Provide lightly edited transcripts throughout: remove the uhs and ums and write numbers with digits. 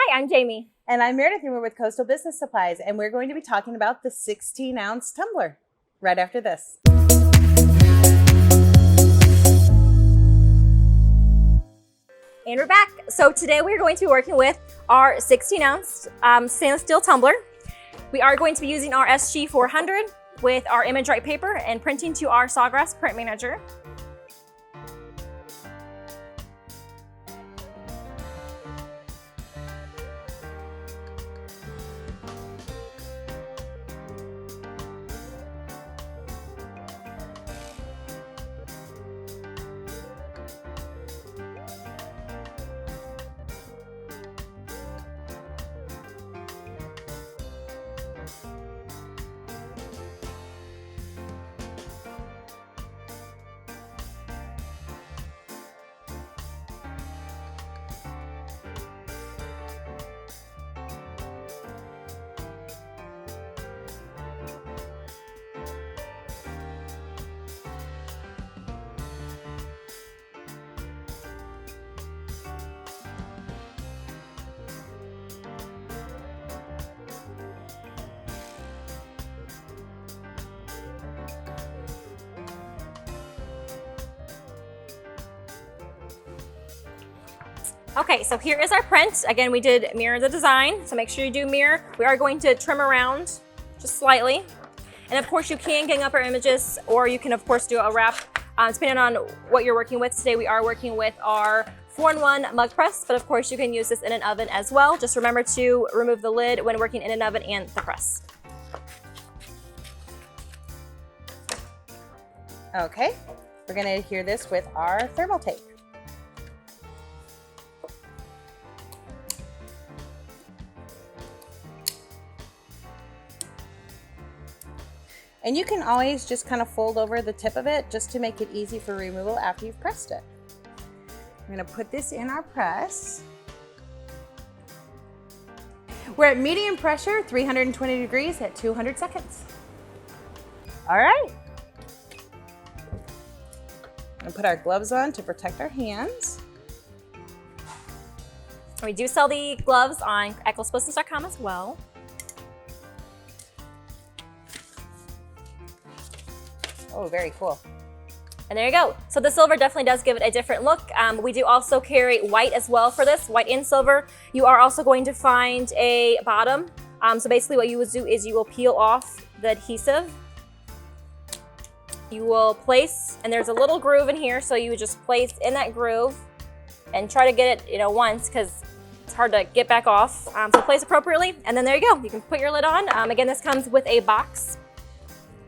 Hi, I'm Jamie. And I'm Meredith, and we're with Coastal Business Supplies, and we're going to be talking about the 16-ounce tumbler right after this. And we're back. So today we're going to be working with our 16-ounce stainless steel tumbler. We are going to be using our SG400 with our image right paper and printing to our Sawgrass print manager. Okay, so here is our print. Again, we did mirror the design, so make sure you do mirror. We are going to trim around just slightly. And of course you can gang up our images, or you can of course do a wrap, depending on what you're working with. Today we are working with our 4-in-1 mug press, but of course you can use this in an oven as well. Just remember to remove the lid when working in an oven and the press. Okay, we're going to adhere this with our thermal tape. And you can always just kind of fold over the tip of it just to make it easy for removal after you've pressed it. I'm going to put this in our press. We're at medium pressure, 320 degrees at 200 seconds. All right. I'm going to put our gloves on to protect our hands. We do sell the gloves on coastalbusiness.com as well. Oh, very cool. And there you go. So the silver definitely does give it a different look. We do also carry white as well for this, white and silver. You are also going to find a bottom. So basically what you would do is you will peel off the adhesive. You will place, and there's a little groove in here, so you would just place in that groove and try to get it, once, because it's hard to get back off. So place appropriately, and then there you go. You can put your lid on. Again, this comes with a box.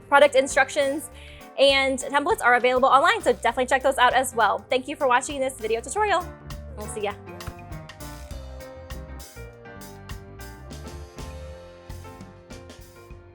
Product instructions and templates are available online, so definitely check those out as well. Thank you for watching this video tutorial. We'll see ya.